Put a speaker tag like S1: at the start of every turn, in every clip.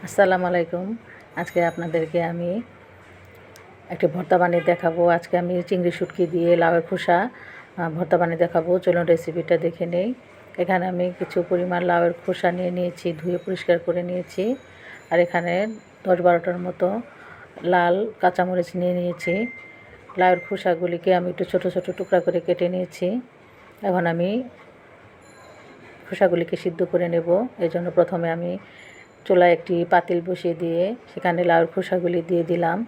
S1: আসসালামু আলাইকুম। আজকে আপনাদেরকে আমি একটি ভর্তা বানিয়ে দেখাবো। আজকে আমি চিংড়ি শুটকি দিয়ে লাউয়ের খোসা ভর্তা বানিয়ে দেখাবো। চলুন রেসিপিটা দেখে নেই। এখানে আমি কিছু পরিমাণ লাউয়ের খোসা নিয়ে নিয়েছি, ধুয়ে পরিষ্কার করে নিয়েছি। আর এখানে 10-12টার মতো লাল কাঁচামরিচ নিয়ে নিয়েছি। লাউয়ের খোসাগুলিকে আমি একটু ছোট ছোট টুকরা করে কেটে নিয়েছি। এখন আমি খোসাগুলিকে সিদ্ধ করে নেব। এই জন্য প্রথমে আমি চুলায় একটি পাতিল বসিয়ে দিয়ে সেখানে লাউয়ের খোসাগুলি দিয়ে দিলাম।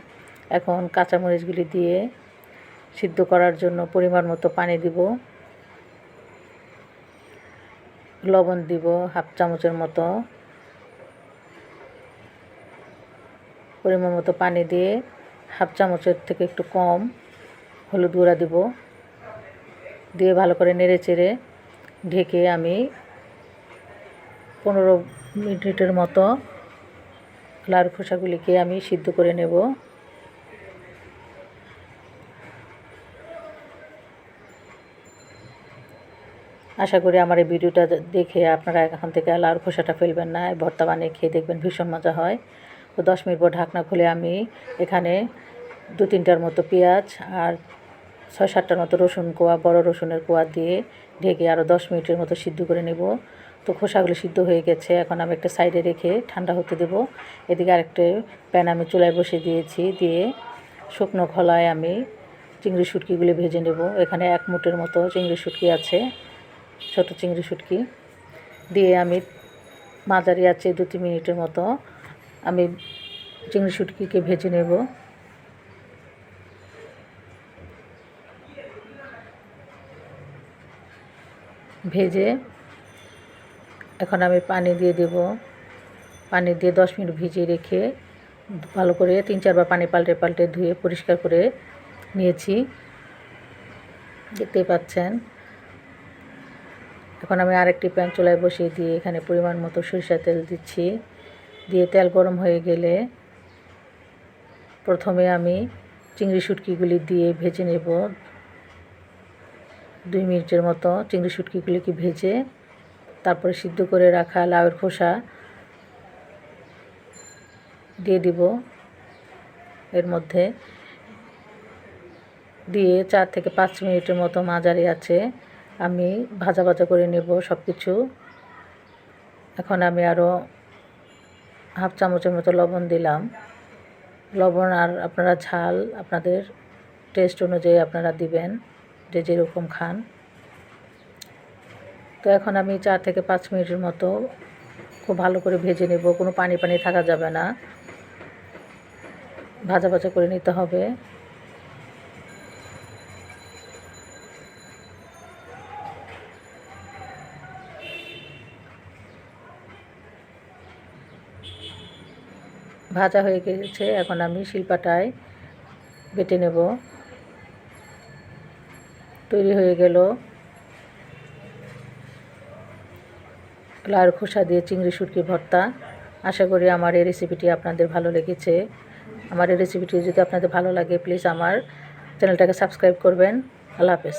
S1: এখন কাঁচামরিচগুলি দিয়ে সিদ্ধ করার জন্য পরিমাণ মতো পানি দিব, লবণ দিব হাফ চামচের মতো, পরিমাণ মতো পানি দিয়ে হাফ চামচের থেকে একটু কম হলুদ গুঁড়া দিব, দিয়ে ভালো করে নেড়ে চেড়ে ঢেকে আমি 15 মিনিটের মতো লাউয়ের খোসাগুলিকে আমি সিদ্ধ করে নেব। আশা করি আমার এই ভিডিওটা দেখে আপনারা এখন থেকে লাউয়ের খোসাটা ফেলবেন না, ভর্তা বানিয়ে খেয়ে দেখবেন, ভীষণ মজা হয়। তো 10 মিনিট পর ঢাকনা খুলে আমি এখানে 2-3টার মতো পেঁয়াজ আর 6-7টার মতো রসুন কোয়া, বড় রসুনের কোয়া দিয়ে ঢেকে আরও 10 মিনিটের মতো সিদ্ধ করে নেব। তো খোসাগুলো সিদ্ধ হয়ে গেছে, এখন আমি একটা সাইডে রেখে ঠান্ডা হতে দেব। এদিকে আরেকটা প্যান আমি চুলায় বসিয়ে দিয়েছি, দিয়ে শুকনো খোলায় আমি চিংড়ি শুটকিগুলি ভেজে নেব। এখানে 1 মুঠের মতো চিংড়ি শুটকি আছে, ছোট চিংড়ি শুটকি দিয়ে আমি মাঝারি আছে 2-3 মিনিটের মতো আমি চিংড়ি শুটকিকে ভেজে নেব। ভেজে এখন আমি পানি দিয়ে দেব। পানি দিয়ে 10 মিনিট ভিজিয়ে রেখে ভালো করে 3-4 বার পানি পাল্টে পাল্টে ধুয়ে পরিষ্কার করে নিয়েছি, দেখতেই পাচ্ছেন। এখন আমি আরেকটি প্যান চুলায় বসিয়ে দিয়ে এখানে পরিমাণ মতো সরিষার তেল দিচ্ছি। দিয়ে তেল গরম হয়ে গেলে প্রথমে আমি চিংড়ি শুটকিগুলি দিয়ে ভেজে নেব। 2 মিনিটের মতো চিংড়ি শুটকিগুলিকে ভেজে তারপরে সিদ্ধ করে রাখা লাউয়ের খোসা দিয়ে দিব। এর মধ্যে দিয়ে 4 থেকে 5 মিনিটের মতো মাঝারি আছে আমি ভাজা ভাজা করে নেব সব কিছু। এখন আমি আরও হাফ চামচের মতো লবণ দিলাম। লবণ আর আপনারা ঝাল আপনাদের টেস্ট অনুযায়ী আপনারা দিবেন, যে যেরকম খান। তো এখন আমি 4 থেকে 5 মিনিটের মতো খুব ভালো করে ভেজে নেব, কোনো পানি পানি থাকা যাবে না, ভাজা ভাজা করে নিতে হবে। ভাজা হয়ে গেছে, এখন আমি শিলপাটায় বেটে নেব। তৈরি হয়ে গেল লাউয়ের খোসা দিয়ে চিংড়ি শুটকি ভর্তা। আশা করি আমার এই রেসিপিটি আপনাদের ভালো লেগেছে। আমার এই রেসিপিটি যদি আপনাদের ভালো লাগে প্লিজ আমার চ্যানেলটাকে সাবস্ক্রাইব করবেন। আল্লাহ হাফেজ।